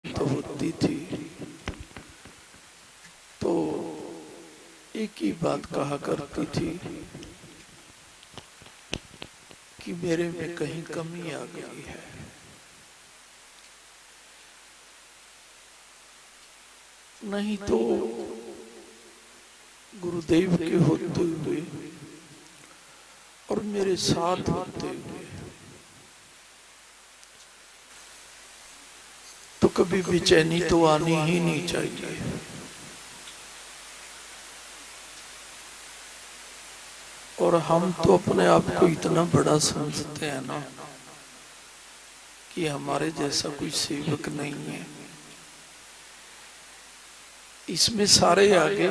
तो होती थी तो एक ही बात कहा करती थी कि मेरे में कहीं कमी आ गई है। नहीं तो गुरुदेव के होते हुए और मेरे साथ होते हुए तो कभी बेचैनी तो आनी ही नहीं चाहिए। और हम तो अपने आप को इतना बड़ा समझते हैं ना कि हमारे जैसा कोई सेवक नहीं है। इसमें सारे आगे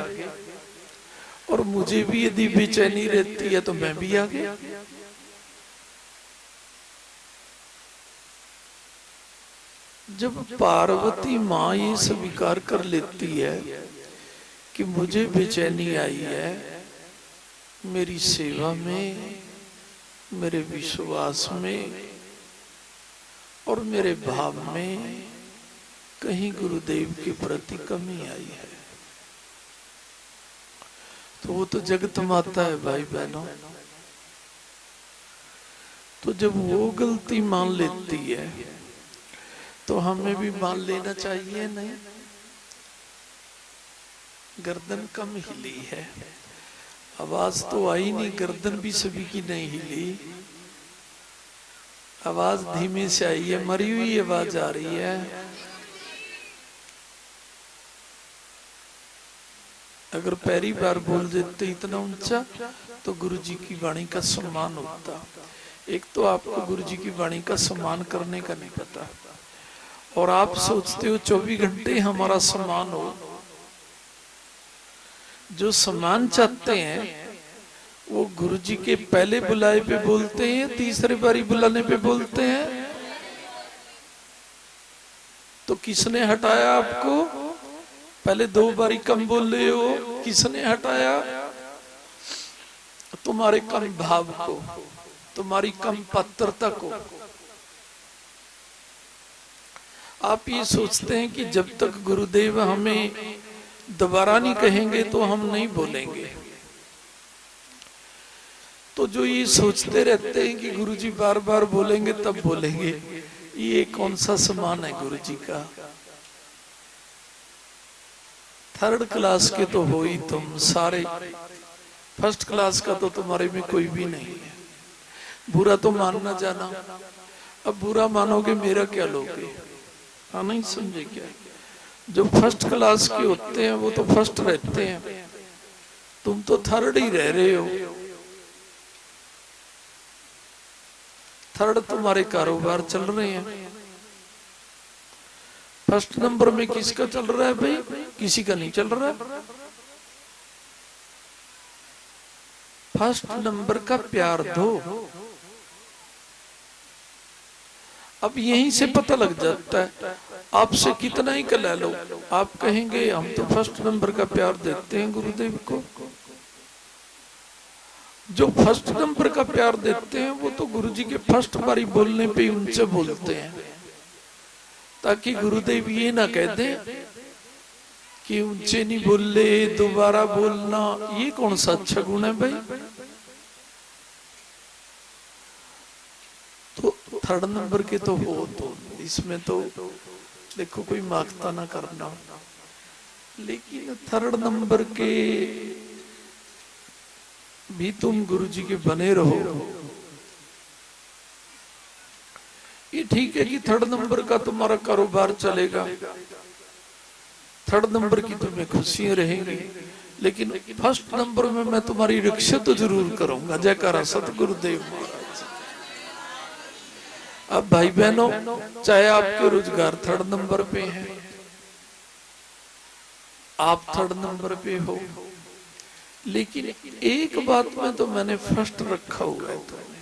और मुझे भी यदि बेचैनी रहती है तो मैं भी आगे। जब पार्वती माँ ये स्वीकार कर लेती है कि मुझे बेचैनी आई है मेरी सेवा में, मेरे विश्वास में और मेरे भाव में कहीं गुरुदेव के प्रति कमी आई है, तो वो तो जगत माता है भाई बहनों। तो जब वो गलती मान लेती है तो हमें भी मान लेना चाहिए। नहीं, गर्दन कम हिली है, आवाज तो आई नहीं, गर्दन भी सभी की नहीं हिली, आवाज धीमे से आई है, मरी हुई आवाज आ रही है। अगर पहली बार बोल देते इतना ऊंचा तो गुरु जी की वाणी का सम्मान होता। एक तो आपको गुरु जी की वाणी का सम्मान करने का नहीं पता और आप सोचते हो 24 घंटे हमारा सम्मान हो। जो सम्मान चाहते हैं वो गुरु जी के पहले बुलाए पे बोलते हैं, तीसरे बारी बुलाने पे बोलते हैं। तो किसने हटाया आपको? पहले 2 बारी कम बोल रहे हो, किसने हटाया? तुम्हारे कम भाव को, तुम्हारी कम पात्रता को। आप ये सोचते हैं कि जब तक गुरुदेव हमें दोबारा नहीं कहेंगे तो हम नहीं बोलेंगे। तो जो ये सोचते रहते हैं कि गुरुजी बार बार बोलेंगे तब बोलेंगे, ये कौन सा सम्मान है गुरु जी का? 3rd क्लास के तो हो ही तुम सारे, 1st क्लास का तो तुम्हारे में कोई भी नहीं है। बुरा तो मानना जाना, अब बुरा मानोगे मेरा क्या लोगे? हाँ, नहीं समझे क्या? जो 1st क्लास के होते हैं वो तो 1st रहते हैं, तुम तो 3rd ही रह रहे हो। 3rd तुम्हारे कारोबार चल रहे हैं। 1st नंबर में किसका चल रहा है भाई? किसी का नहीं चल रहा। 1st नंबर का प्यार दो। अब यहीं से पता लग जाता है, आपसे कितना ही कला लो, आप कहेंगे हम तो 1st नंबर का प्यार देते हैं गुरुदेव को। जो 1st नंबर का प्यार देते हैं वो तो गुरुजी के 1st बारी बोलने पे उनसे बोलते हैं, ताकि गुरुदेव ये ना कह दें कि ऊंचे नहीं बोले दोबारा बोलना। ये कौन सा अच्छा गुण है भाई? तो 3rd नंबर के तो हो, तो इसमें तो देखो कोई मांगता ना करना, लेकिन 3rd नंबर के भी तुम गुरु जी के बने रहो। ये ठीक है कि 3rd नंबर का तुम्हारा कारोबार चलेगा, 3rd नंबर की तुम्हें खुशियां रहेंगी, लेकिन 1st नंबर में मैं तुम्हारी रक्षा तो जरूर करूंगा। जयकारा सतगुरुदेव महाराज। अब भाई बहनों, चाहे आपके रोजगार 3rd नंबर पे हैं, आप 3rd नंबर पे हो, लेकिन एक बात में तो मैंने 1st रखा हुआ है तुम्हें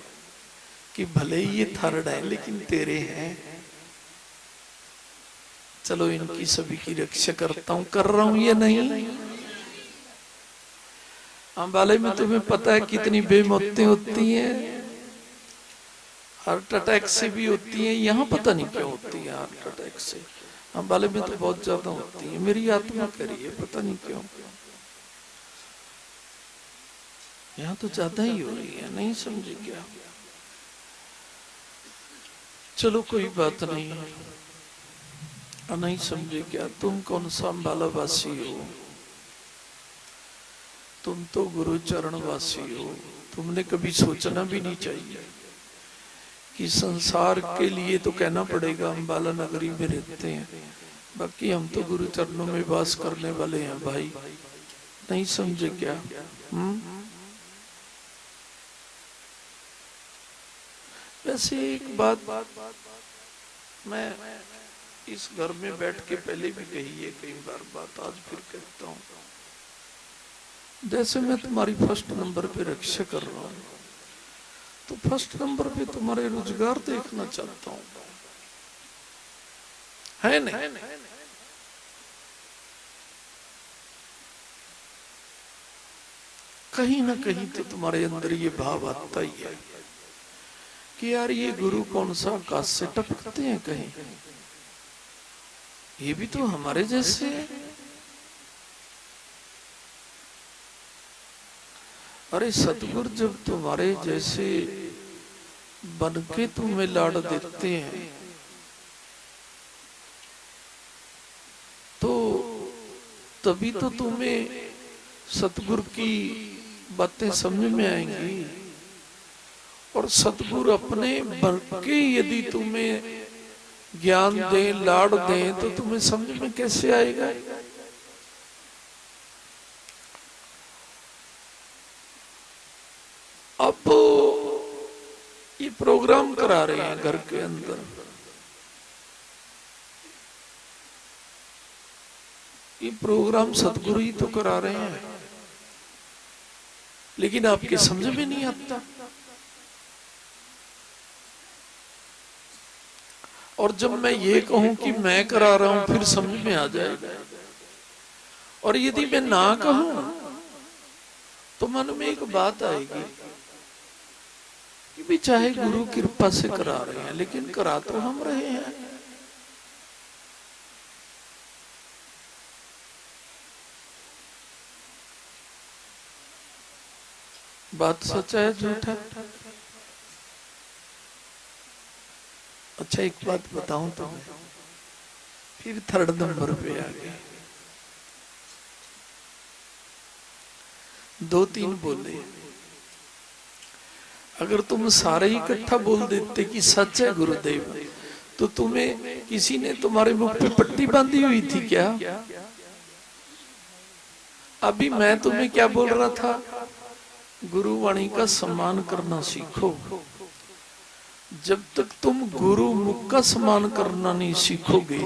कि भले ही ये 3rd है लेकिन तेरे हैं। चलो इनकी सभी की रक्षा करता हूं, कर रहा हूं या नहीं? अंबाले में तुम्हें पता है कितनी बेमौतें होती हैं, हार्ट अटैक से भी होती हैं। यहाँ पता नहीं क्यों होती है हार्ट अटैक से, अम्बाले में तो बहुत ज्यादा होती है। मेरी आत्मा कह रही है पता नहीं क्यों, यहाँ तो ज्यादा ही हो रही है, नहीं समझे क्या? चलो कोई बात नहीं, नहीं समझे क्या? तुम कौन सा अम्बाला वासी हो? तुम तो गुरु चरण वासी हो। तुमने कभी सोचना भी नहीं चाहिए कि संसार के लिए तो कहना पड़ेगा अम्बाला नगरी में रहते हैं, बाकी हम तो गुरु चरणों में वास करने वाले हैं भाई। नहीं समझे क्या? वैसे एक बात मैं इस घर में बैठ के पहले भी कही है कई बार बात, आज फिर कहता हूं। जैसे मैं तुम्हारी फर्स्ट नंबर पे रक्षा कर रहा हूं, तो फर्स्ट नंबर पे तुम्हारे रोजगार देखना चाहता हूं, है नहीं? कहीं ना कहीं तो तुम्हारे अंदर ये भाव आता ही है कि यार ये गुरु कौन सा आकाश से टपकते हैं कहीं, ये भी तो हमारे जैसे है। अरे सतगुरु जब तुम्हारे जैसे बन के तुम्हें लाड़ देते हैं तो तभी तो तुम्हें सतगुरु की बातें समझ में आएंगी। और सतगुरु अपने बन के यदि तुम्हें ज्ञान दें, लाड़ दें, तो तुम्हें समझ में कैसे आएगा? अब ये प्रोग्राम करा रहे हैं घर के अंदर, ये प्रोग्राम सतगुरु ही तो करा रहे हैं, लेकिन आपके समझ में नहीं आता। और जब मैं ये कहूं कि मैं करा रहा हूं फिर समझ में आ जाएगा, और यदि मैं ना कहूं तो मन में एक बात आएगी कि भी चाहे गुरु कृपा से करा रहे हैं लेकिन करा तो हम रहे हैं। बात सच है झूठ है? अच्छा एक बात बताऊं तुम्हें, फिर थर्ड नंबर पे आ गए। दो तीन बोले, अगर तुम सारे ही इकट्ठा बोल देते कि सच है गुरुदेव, तो तुम्हें किसी ने तुम्हारे मुख पे पट्टी बांधी हुई थी क्या? अभी मैं तुम्हें क्या बोल रहा था? गुरुवाणी का सम्मान करना सीखो। जब तक तुम गुरु मुख का सम्मान करना नहीं सीखोगे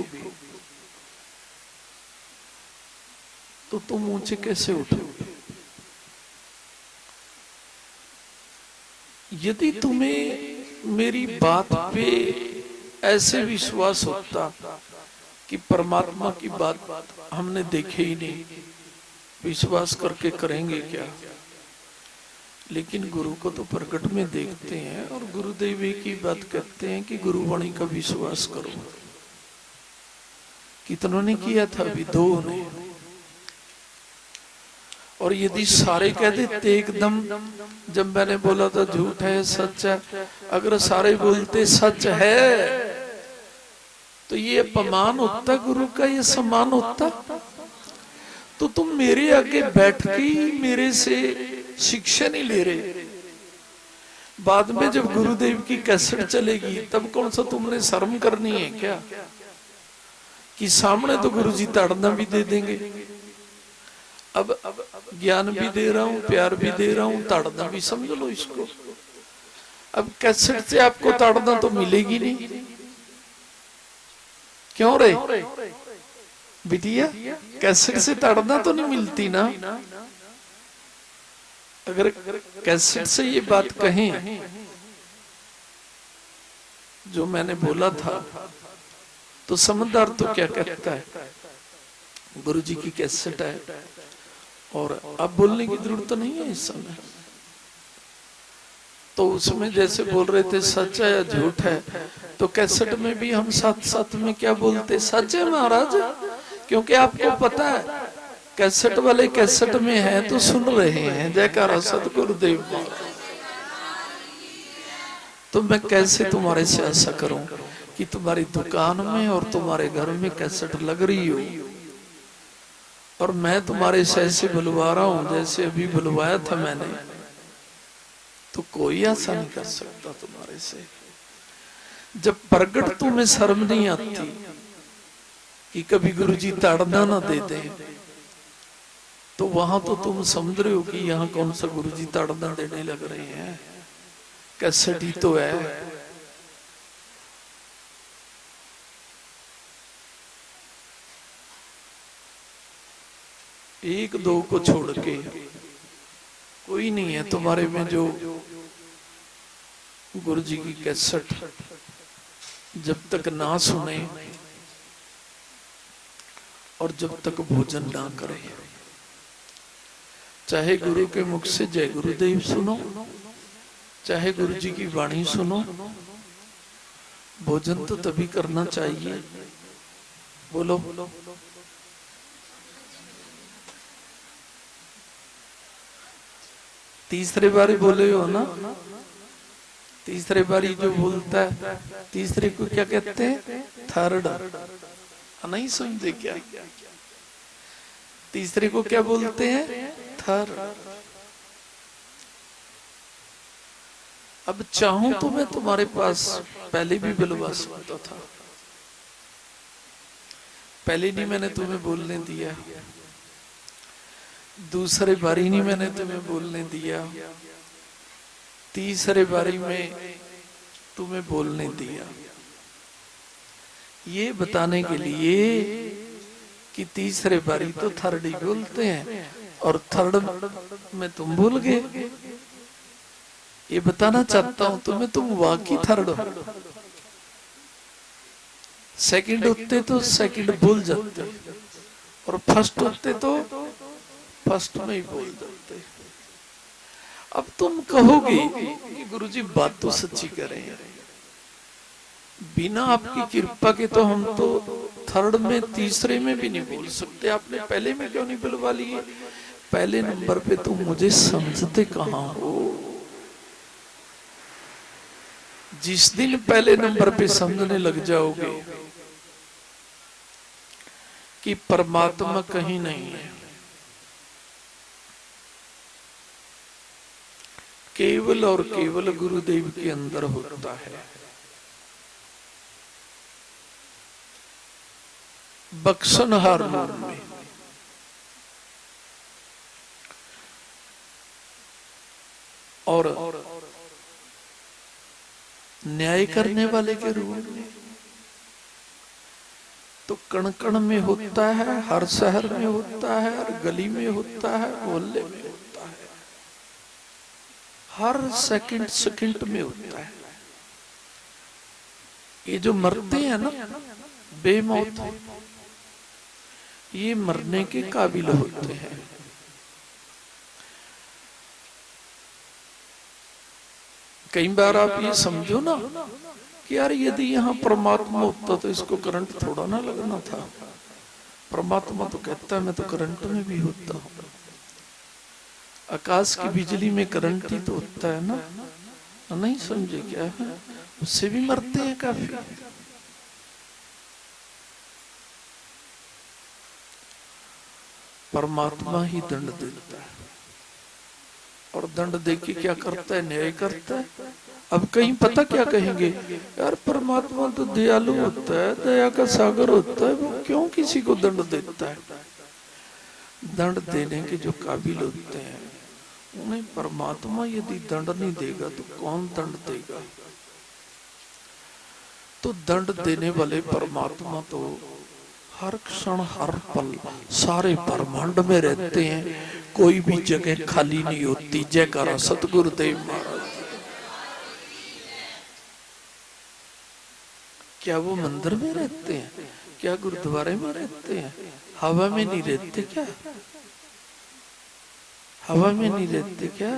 तो तुम ऊंचे कैसे उठोगे? यदि तुम्हें मेरी बात पे ऐसे विश्वास होता कि परमात्मा की बात हमने देखे ही नहीं, विश्वास करके करेंगे क्या? लेकिन गुरु को तो प्रकट में देखते हैं, और गुरुदेव की बात कहते हैं कि गुरुवाणी का विश्वास करो। कितनों ने किया था? अभी दो ने। और यदि सारे कह देते एकदम, जब मैंने बोला था झूठ है सच है, अगर सारे बोलते सच है तो ये अपमान होता गुरु का, ये सम्मान होता। तो तुम मेरे आगे बैठ के मेरे से शिक्षा नहीं ले रहे। बाद में जब गुरुदेव की कैसेट चलेगी तब कौन सा तुमने शर्म करनी है क्या कि सामने तो गुरुजी ताड़ना भी दे देंगे। अब ज्ञान भी दे रहा हूं, प्यार भी दे रहा हूं, ताड़ना भी समझ लो इसको। अब कैसेट से आपको ताड़ना तो मिलेगी नहीं, क्यों रे बिटिया? कैसेट से ताड़ना तो नहीं मिलती ना। अगर कैसेट से ये बात कहें जो मैंने बोला था, तो समझदार तो क्या कहता है, गुरुजी की कैसेट है और अब बोलने की जरूरत तो नहीं है इस समय। तो उसमें जैसे बोल रहे थे सच है या झूठ है, तो कैसेट में भी हम साथ साथ में क्या बोलते, सच है महाराज, क्योंकि आपको पता है कैसेट वाले कैसेट में है तो सुन रहे हैं। जयकारा सतगुरुदेव महाराज। तो मैं कैसे तुम्हारे से ऐसा करूं कि तुम्हारी दुकान में और तुम्हारे घर में कैसेट लग रही हो और मैं तुम्हारे से ऐसे बुलवा रहा हूं जैसे अभी बुलवाया था मैंने, तो कोई ऐसा नहीं कर सकता तुम्हारे से। जब प्रगट तुम्हें शर्म नहीं आती कि कभी गुरुजी ताड़ना ना दे दे, तो वहां तो तुम समझ रहे हो कि यहाँ कौन सा गुरुजी ताड़ना देने लग रहे हैं, कैसेट ही तो है। एक दो को छोड़ के कोई नहीं है तुम्हारे में जो गुरुजी की कैसेट जब तक ना सुने और जब तक भोजन ना करे। चाहे गुरु के मुख से जय गुरुदेव सुनो, चाहे गुरु जी की वाणी सुनो, भोजन तो तभी करना चाहिए। बोलो तीसरे बारी बोले हो ना, तीसरे बारी जो बोलता है तीसरे को क्या कहते हैं, थर्ड। नहीं समझे क्या, तीसरे को क्या बोलते हैं, थर्ड। अब चाहूं तो मैं तुम्हारे पास पहले भी बुलवा सकता था, पहले नहीं मैंने तुम्हें बोलने दिया, दूसरे बारी नहीं मैंने तुम्हें बोलने दिया, तीसरे बारी में तुम्हें बोलने दिया। ये बताने के लिए कि तीसरे बारी तो थर्ड ही बोलते हैं और थर्ड में तुम भूल गए। ये बताना चाहता हूं तुम्हें, तुम वाकई थर्ड हो। सेकंड होते तो सेकंड भूल जाते और फर्स्ट होते तो फर्स्ट में ही बोल जाते। अब तुम कहोगे कि गुरुजी बात तो सच्ची करें, बिना आपकी कृपा के तो हम तो थर्ड में तीसरे में भी नहीं बोल सकते, आपने पहले में क्यों नहीं बुलवा लिए। पहले नंबर पे तुम मुझे समझते कहां हो। जिस दिन पहले नंबर पे समझने लग जाओगे कि परमात्मा कहीं नहीं है, केवल और केवल गुरुदेव के अंदर होता है, बख्शनहार रूप में, और न्याय करने वाले के रूप में तो कण कण में होता है, हर शहर में होता है, हर गली में होता है, मोहल्ले में होता है, हर सेकंड सेकंड में होता है। ये जो मरते हैं ना बेमौत, ये मरने के काबिल होते हैं। कई बार आप ये समझो ना कि यार यदि यहाँ परमात्मा होता तो इसको करंट थोड़ा ना लगना था। परमात्मा तो कहता है मैं तो करंट में भी होता हूँ। आकाश की बिजली में करंट ही तो होता है ना, नहीं समझे क्या है, उससे भी मरते हैं काफी। परमात्मा ही दंड देता है और दंड देके क्या करता है, न्याय करता है। अब कहीं पता क्या कहेंगे, यार परमात्मा तो दयालु होता है, दया का सागर होता है, वो क्यों किसी को दंड देता है। दंड देने के जो काबिल होते हैं उन्हें परमात्मा यदि दंड नहीं देगा तो कौन दंड देगा। तो दंड देने वाले परमात्मा तो हर क्षण हर पल सारे ब्रह्मांड में रहते हैं, कोई भी जगह खाली नहीं होती। जयकारा सतगुरुदेव महाराज। क्या वो मंदिर में रहते हैं, क्या गुरुद्वारे में रहते हैं, हवा में नहीं रहते क्या, हवा में नहीं रहते क्या।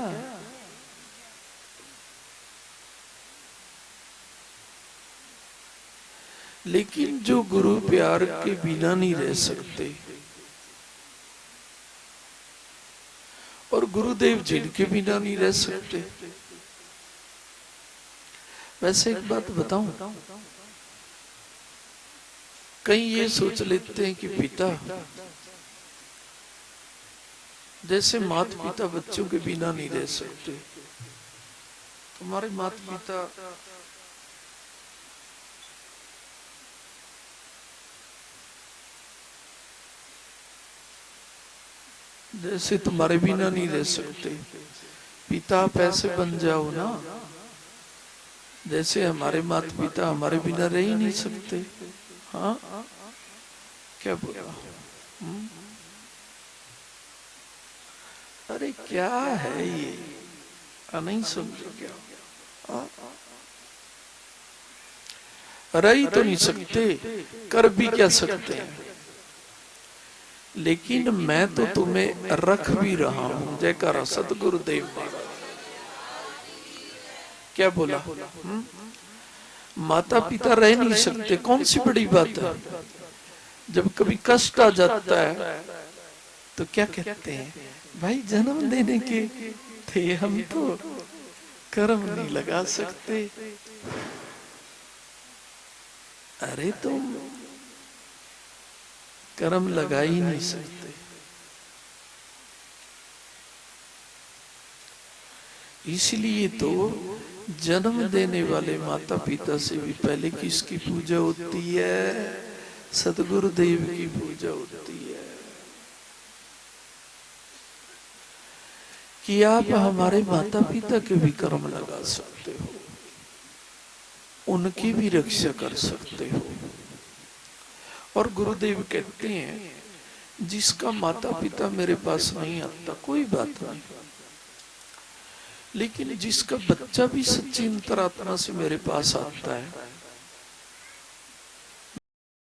लेकिन जो गुरु प्यार के बिना नहीं रह सकते और गुरुदेव जिनके बिना नहीं रह सकते। वैसे एक बात बताऊं, कई ये सोच लेते हैं कि पिता जैसे माता पिता बच्चों के बिना नहीं रह सकते, तुम्हारे माता पिता जैसे तुम्हारे बिना नहीं रह सकते। पिता आप ऐसे बन जाओ ना जैसे हमारे माता पिता हमारे बिना रह ही नहीं सकते। हाँ, क्या बोला? अरे क्या है ये, नहीं समझो क्या? रह ही तो नहीं सकते, कर भी क्या सकते हैं। लेकिन मैं तो तुम्हें रख भी रहा हूं। जयकारा सतगुरुदेव महाराज। क्या बोला? माता पिता रह नहीं सकते, कौन सी बड़ी बात है। जब कभी कष्ट आ जाता है तो क्या कहते हैं, भाई जन्म देने के थे हम तो कर्म नहीं लगा सकते। अरे तुम कर्म लगा ही नहीं सकते। इसलिए तो जन्म देने वाले माता पिता से भी पहले किसकी पूजा होती है? सतगुरुदेव की पूजा होती है कि आप हमारे माता पिता के भी कर्म लगा सकते हो, उनकी भी रक्षा कर सकते हो। और गुरुदेव कहते हैं जिसका माता पिता मेरे पास नहीं आता कोई बात नहीं, लेकिन जिसका बच्चा भी सच्ची अंतरात्मा से मेरे पास आता है